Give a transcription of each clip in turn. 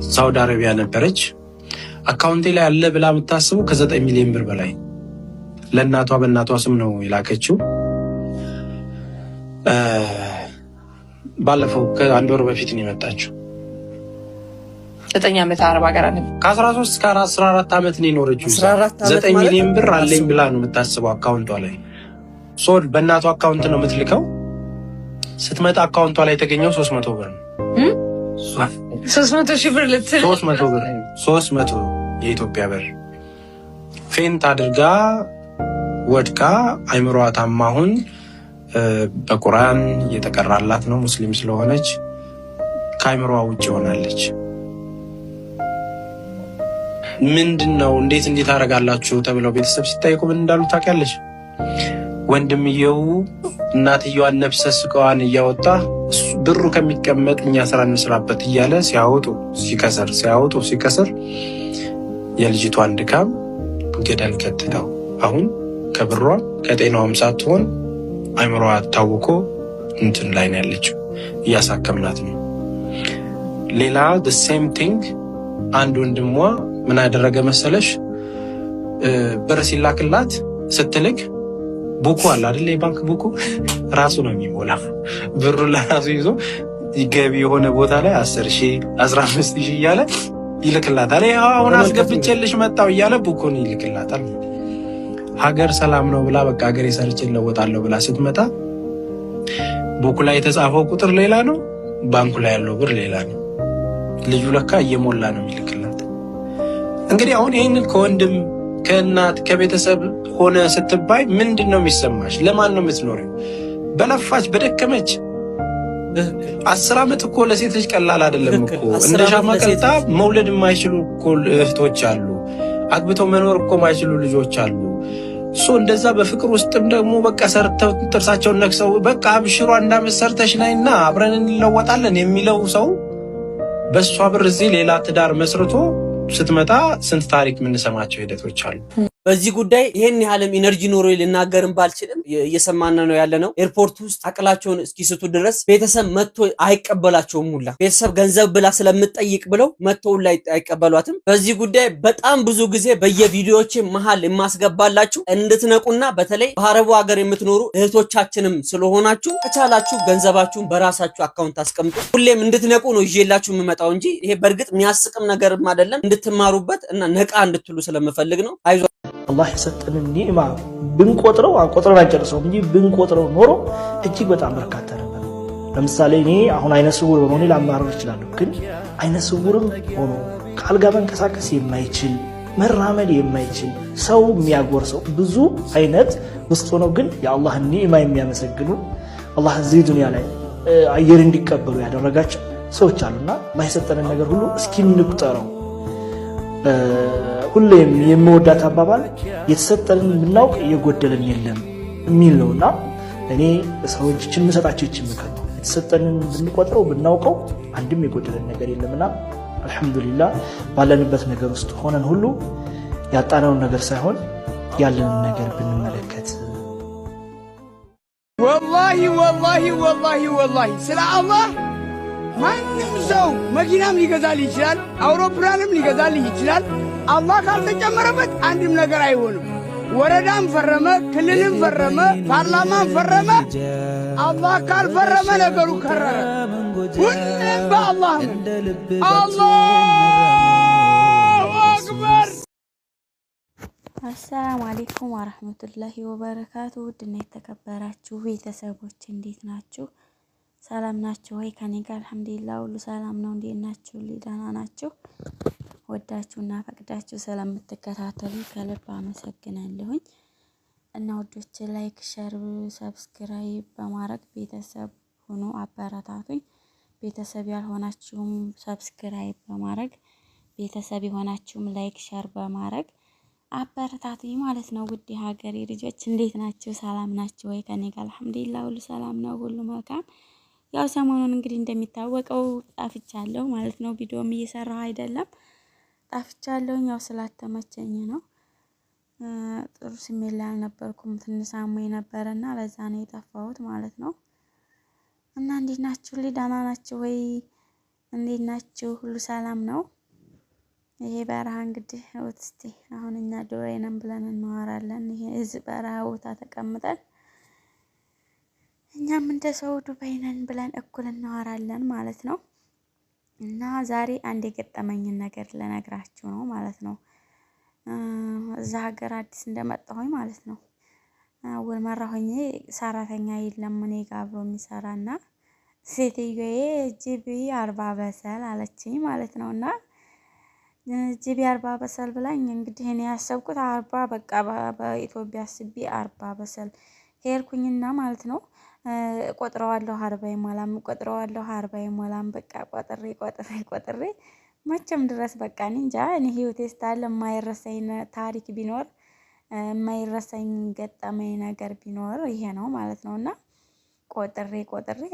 ሳውዲ አረቢያ ነበረች። አካውንቴ ላይ አለ ብላ የምታስቡ ከ9 ሚሊዮን ብር በላይ ለእናቷ በእናቷ ስም ነው የላከችው። ባለፈው ከአንድ ወር በፊት ነው የመጣችው። 9 ዓመት አረብ ሀገር አለ። ከ13 እስከ 14 ዓመት ነው የኖረችው። 9 ሚሊዮን ብር አለኝ ብላ ነው የምታስበው አካውንቷ ላይ። ሶል በእናቷ አካውንት ነው የምትልከው። ስትመጣ አካውንቷ ላይ የተገኘው 300 ብር ነው። 300 ሺህ ብር ልትል 300 ብር 300 የኢትዮጵያ ብር ፌንት አድርጋ ወድቃ አይምሮዋ ታማሁን በቁርአን እየተቀራላት ነው። ሙስሊም ስለሆነች ከአይምሮዋ ውጭ ሆናለች። ምንድነው እንዴት አደርጋላችሁ ተብለው ቤተሰብ ሲጠይቁ ምን እንዳሉ ታውቂያለሽ? ወንድምየው እናትየዋን ነፍሰ ስጋዋን እያወጣ ብሩ ከሚቀመጥ እኛ ስራ እንስራበት እያለ ሲያወጡ ሲከስር የልጅቷን ድካም ገደል ከተተው። አሁን ከብሯ ከጤናዋም ሳትሆን አይምሮዋ ታውቆ እንትን ላይ ነው ያለችው። እያሳከምናት ነው። ሌላ the same thing አንድ ወንድሟ ምን አደረገ መሰለሽ? ብር ሲላክላት ስትልክ ቡኩ አለ አይደል? የባንክ ቡኩ ራሱ ነው የሚሞላ። ብሩ ለራሱ ይዞ ገቢ የሆነ ቦታ ላይ 10,000 15,000 እያለ ይልክላታል። አሁን አስገብቼልሽ መጣው እያለ ቡኩን ይልክላታል። ሀገር ሰላም ነው ብላ በቃ ሀገር ሰርቼ ለወጣለሁ ብላ ስትመጣ ቡኩ ላይ የተጻፈው ቁጥር ሌላ ነው፣ ባንኩ ላይ ያለው ብር ሌላ ነው። ልጁ ለካ እየሞላ ነው የሚልክላት። እንግዲህ አሁን ይህንን ከወንድም ከእናት ከቤተሰብ ሆነ ስትባይ ምንድን ነው የሚሰማሽ? ለማን ነው የምትኖሪው? በለፋች በደከመች 10 ዓመት እኮ ለሴት ልጅ ቀላል አይደለም እኮ። እንደ ሻማ ቀልጣ መውለድ የማይችሉ እኮ እህቶች አሉ። አግብተው መኖር እኮ የማይችሉ ልጆች አሉ። እንደዛ በፍቅር ውስጥም ደግሞ በቃ ሰርተው ጥርሳቸውን ነክሰው በቃ አብሽሯ እንዳመት ሰርተሽ ነይና አብረን እንለወጣለን የሚለው ሰው በሷ ብር እዚህ ሌላ ትዳር መስርቶ ስትመጣ ስንት ታሪክ የምንሰማቸው ሂደቶች አሉ። በዚህ ጉዳይ ይሄን ያህልም ኢነርጂ ኖሮ ልናገርም ባልችልም እየሰማን ነው ያለነው። ኤርፖርት ውስጥ አቅላቸውን እስኪስቱ ድረስ ቤተሰብ መጥቶ አይቀበላቸውም። ሁላ ቤተሰብ ገንዘብ ብላ ስለምትጠይቅ ብለው መጥተው ላይ አይቀበሏትም። በዚህ ጉዳይ በጣም ብዙ ጊዜ በየቪዲዮዎች መሃል የማስገባላችሁ እንድትነቁና በተለይ በአረቡ ሀገር የምትኖሩ እህቶቻችንም ስለሆናችሁ ከቻላችሁ ገንዘባችሁን በራሳችሁ አካውንት አስቀምጡ። ሁሌም እንድትነቁ ነው ይዤላችሁ የምመጣው እንጂ ይሄ በእርግጥ የሚያስቅም ነገርም አይደለም። እንድትማሩበት እና ነቃ እንድትሉ ስለምፈልግ ነው። አይዞ አላህ የሰጠንን ኒዕማ ብንቆጥረው አንቆጥረን አንጨርሰውም እንጂ ብንቆጥረው ኖሮ እጅግ በጣም በርካታ ነበር። ለምሳሌ እኔ አሁን አይነ ስውር በመሆኔ ላማረር እችላለሁ። ግን አይነ ስውርም ሆኖ ከአልጋ መንቀሳቀስ የማይችል መራመድ የማይችል ሰው የሚያጎርሰው ብዙ አይነት ውስጥ ሆነው ግን የአላህን ኒዕማ የሚያመሰግኑ አላህ እዚህ ዱንያ ላይ አየር እንዲቀበሉ ያደረጋቸው ሰዎች አሉና አላህ የሰጠንን ነገር ሁሉ እስኪ እንቁጠረው። ሁሌም የምወዳት አባባል የተሰጠንን ብናውቅ እየጎደለን የለም የሚል ነውና እኔ ሰዎችን የምሰጣቸው ይህችን ምክር ነው። የተሰጠንን ብንቆጥረው ብናውቀው አንድም የጎደለን ነገር የለምና አልሐምዱሊላህ ባለንበት ነገር ውስጥ ሆነን ሁሉ ያጣነውን ነገር ሳይሆን ያለንን ነገር ብንመለከት። ወላሂ ስለ አላህ ማንም ሰው መኪናም ሊገዛልህ ይችላል፣ አውሮፕላንም ሊገዛልህ ይችላል። አላህ ካልተጨመረበት አንድም ነገር አይሆንም። ወረዳም ፈረመ፣ ክልልም ፈረመ፣ ፓርላማም ፈረመ፣ አላህ ካልፈረመ ነገሩ ከረረ። ሁሉም በአላህ ነው። አላሁ አክበር። አሰላሙ አለይኩም ወራህመቱላሂ ወበረካቱ። ውድና የተከበራችሁ ቤተሰቦች እንዴት ናችሁ? ሰላም ናችሁ ወይ? ከኔ ጋር አልሐምዱሊላህ ሁሉ ሰላም ነው። እንዴት ናችሁ? ደህና ናችሁ? ወዳችሁና ፈቅዳችሁ ስለምትከታተሉ ከልብ አመሰግናለሁኝ። እና ወዶች ላይክ፣ ሼር፣ ሰብስክራይብ በማድረግ ቤተሰብ ሆኖ አበረታቱኝ። ቤተሰብ ያልሆናችሁም ሰብስክራይብ በማድረግ ቤተሰብ የሆናችሁም ላይክ፣ ሼር በማድረግ አበረታቱኝ ማለት ነው። ውድ ሀገሬ ልጆች እንዴት ናችሁ? ሰላም ናችሁ ወይ? ከኔ ጋር አልሐምዱሊላህ ሁሉ ሰላም ነው፣ ሁሉ መልካም። ያው ሰሞኑን እንግዲህ እንደሚታወቀው ጠፍቻለሁ ማለት ነው። ቪዲዮም እየሰራሁ አይደለም፣ ጠፍቻለሁኝ። ያው ስላተመቸኝ ነው። ጥሩ ስሜት ላይ አልነበርኩም። ትንሽ አሞኝ ነበርና ለዛ ነው የጠፋሁት ማለት ነው። እና እንዴት ናችሁ? ደህና ናችሁ ወይ? እንዴት ናችሁ? ሁሉ ሰላም ነው? ይሄ በረሃ እንግዲህ እስቲ አሁን እኛ ዱባይ ነን ብለን እናወራለን። ይሄ እዚህ በረሃ ቦታ ተቀምጠን እኛም እንደ ሰው ዱባይ ነን ብለን እኩል እናወራለን ማለት ነው። እና ዛሬ አንድ የገጠመኝን ነገር ልነግራችሁ ነው ማለት ነው። እዛ ሀገር አዲስ እንደመጣሁኝ ማለት ነው። አወል መራሁኝ ሰራተኛ የለም እኔ ጋር አብሮ የሚሰራና ሴትዮዬ ጂቢ 40 በሰል አለችኝ ማለት ነውና ጂቢ 40 በሰል ብላኝ እንግዲህ እኔ ያሰብኩት 40 በቃ በኢትዮጵያ አስቤ 40 በሰል ሄድኩኝና ማለት ነው። ቆጥረዋለሁ 40 ይሞላም ቆጥረዋለሁ 40 ይሞላም በቃ ቆጥሬ መቼም ድረስ በቃ እንጃ እኔ ህይወቴ ስታለ የማይረሳኝ ታሪክ ቢኖር የማይረሳኝ ገጠመኝ ነገር ቢኖር ይሄ ነው ማለት ነውና ቆጥሬ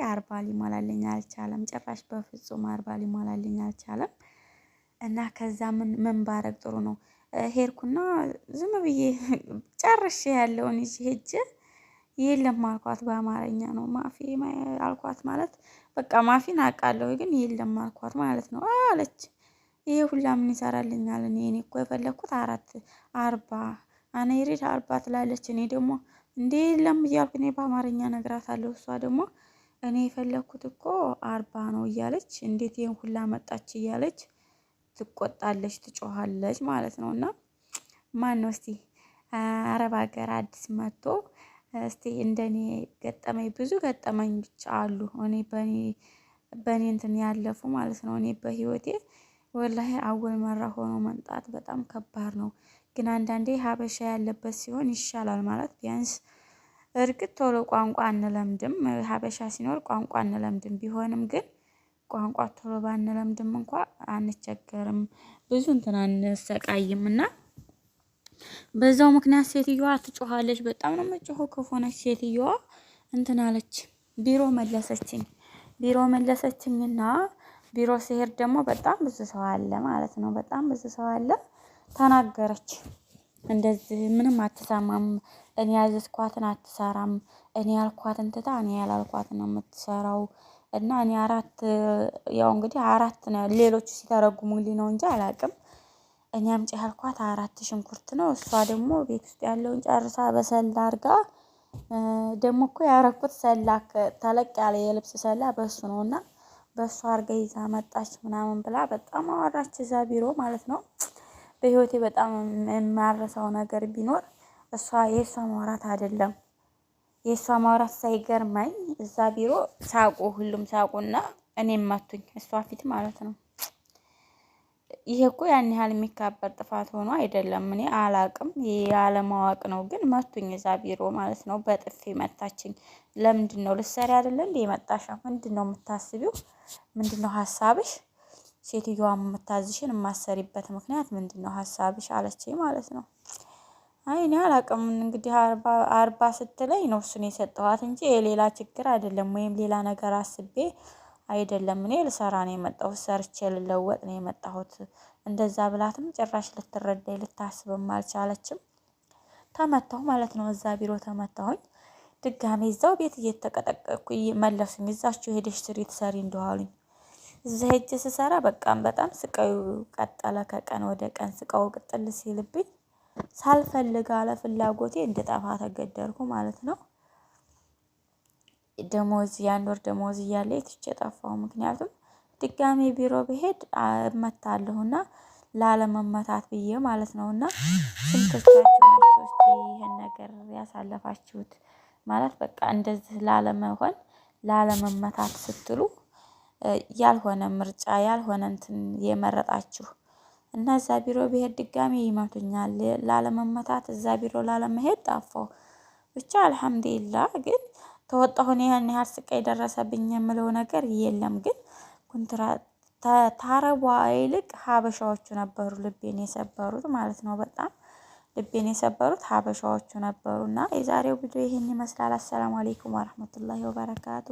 40 ሊሞላልኝ አልቻለም። ጭራሽ በፍጹም 40 ሊሞላልኝ አልቻለም። እና ከዛ ምን ባረግ ጥሩ ነው ሄድኩና ዝም ብዬ ጨርሼ ያለውን ይዤ ሄጄ የለም አልኳት። በአማርኛ ነው ማፊ አልኳት ማለት በቃ ማፊን አውቃለሁ ግን የለም አልኳት ማለት ነው አለች። ይሄ ሁላ ምን ይሰራልኛል? እኔ እኮ የፈለኩት 40 አና ይሪድ 40 ትላለች። እኔ ደግሞ እንዴ የለም እያልኩ እኔ በአማርኛ ነግራታለሁ። እሷ ደግሞ እኔ የፈለኩት እኮ 40 ነው እያለች እንዴት ይሄን ሁላ መጣች እያለች ትቆጣለች፣ ትጮሃለች ማለት ነውና ማን ነው እስቲ አረብ ሀገር አዲስ መጥቶ እስቲ እንደኔ ገጠመኝ ብዙ ገጠመኝ ብቻ አሉ። እኔ በኔ እንትን ያለፉ ማለት ነው። እኔ በህይወቴ ወላሂ አወል መራ ሆኖ መምጣት በጣም ከባድ ነው። ግን አንዳንዴ ሀበሻ ያለበት ሲሆን ይሻላል ማለት ቢያንስ እርግጥ ቶሎ ቋንቋ አንለምድም። ሀበሻ ሲኖር ቋንቋ አንለምድም። ቢሆንም ግን ቋንቋ ቶሎ ባንለምድም እንኳን አንቸገርም፣ ብዙ እንትን አንሰቃይምና በዛው ምክንያት ሴትዮዋ ትጮሃለች። በጣም ነው የምትጮኸው። ክፉ ነች ሴትዮዋ። እንትን አለች ቢሮ መለሰችኝና ቢሮ ሲሄድ ደግሞ በጣም ብዙ ሰው አለ ማለት ነው። በጣም ብዙ ሰው አለ። ተናገረች እንደዚህ ምንም አትሰማም። እኔ ያዘዝኳትን አትሰራም። እኔ ያልኳትን ትታ እኔ ያላልኳትን ነው የምትሰራው። እና እኔ ያው እንግዲህ 4 ነው ሌሎቹ ሲተረጉሙልኝ ነው እንጂ አላውቅም። እኔ አምጪ ያልኳት 4 ሽንኩርት ነው። እሷ ደግሞ ቤት ውስጥ ያለውን ጨርሳ በሰላ አድርጋ ደግሞ እኮ ያረኩት ሰላክ ተለቅ ያለ የልብስ ሰላ በሱ ነውና በሱ አድርጋ ይዛ መጣች ምናምን ብላ በጣም አወራች እዛ ቢሮ ማለት ነው። በህይወቴ በጣም የማረሳው ነገር ቢኖር የሷ ማውራት አይደለም። የሷ ማውራት ሳይገርመኝ እዛ ቢሮ ሁሉም ሳቁና እኔም መቱኝ እሷ ፊት ማለት ነው። ይሄ እኮ ያን ያህል የሚካበር ጥፋት ሆኖ አይደለም። እኔ አላቅም ያለ ማወቅ ነው። ግን መቱኝ እዛ ቢሮ ማለት ነው። በጥፊ መታችኝ። ለምንድነው ልትሰሪ አይደለ እንዴ የመጣሽው? ምንድነው የምታስቢው? ምንድነው ሐሳብሽ? ሴትዮዋ የምታዝሽን የማሰሪበት ምክንያት ምንድነው ሐሳብሽ አለችኝ ማለት ነው። አይ እኔ አላቅም እንግዲህ 40 ስትለኝ ነው እሱን የሰጠኋት እንጂ የሌላ ችግር አይደለም ወይም ሌላ ነገር አስቤ አይደለም። እኔ ልሰራ ነው የመጣሁት፣ ሰርቼ ልለወጥ ነው የመጣሁት። እንደዛ ብላትም ጭራሽ ልትረዳኝ ልታስብም አልቻለችም። ተመታሁ ማለት ነው። እዛ ቢሮ ተመታሁኝ። ድጋሜ እዛው ቤት እየተቀጠቀጥኩ መለሱኝ። እዛችሁ ሄደሽ ስሪ ትሰሪ እንደዋሉኝ። እዛ ሄጄ ስሰራ በጣም ስቃዩ ቀጠለ። ከቀን ወደ ቀን ስቃው ቅጥል ሲልብኝ ሳልፈልግ አለ ፍላጎቴ እንድጠፋ ተገደድኩ ማለት ነው። ደሞዝ ያን ወር ደሞዝ እያለ ትቼ ጠፋሁ። ምክንያቱም ድጋሜ ቢሮ ብሄድ እመታለሁና ላለመመታት ብዬ ማለት ነውና ስንቶቻችሁ ናችሁ እስቲ ይሄን ነገር ያሳለፋችሁት? ማለት በቃ እንደዚህ ላለመመታት ስትሉ ያልሆነ ምርጫ ያልሆነ እንትን የመረጣችሁ እና እዛ ቢሮ ብሄድ ድጋሜ ይመቱኛል። ላለመመታት እዛ ቢሮ ላለመሄድ ጠፋሁ። ብቻ አልሐምዱሊላህ ግን ተወጣሁን። ያን ያህል ስቃይ ደረሰብኝ የምለው ነገር የለም። ግን ኮንትራት ታረቧ ይልቅ ሀበሻዎቹ ነበሩ ልቤን የሰበሩት ማለት ነው። በጣም ልቤን የሰበሩት ሀበሻዎቹ ነበሩና የዛሬው ቪዲዮ ይሄን ይመስላል። አሰላሙ አለይኩም ወራህመቱላሂ ወበረካቱ።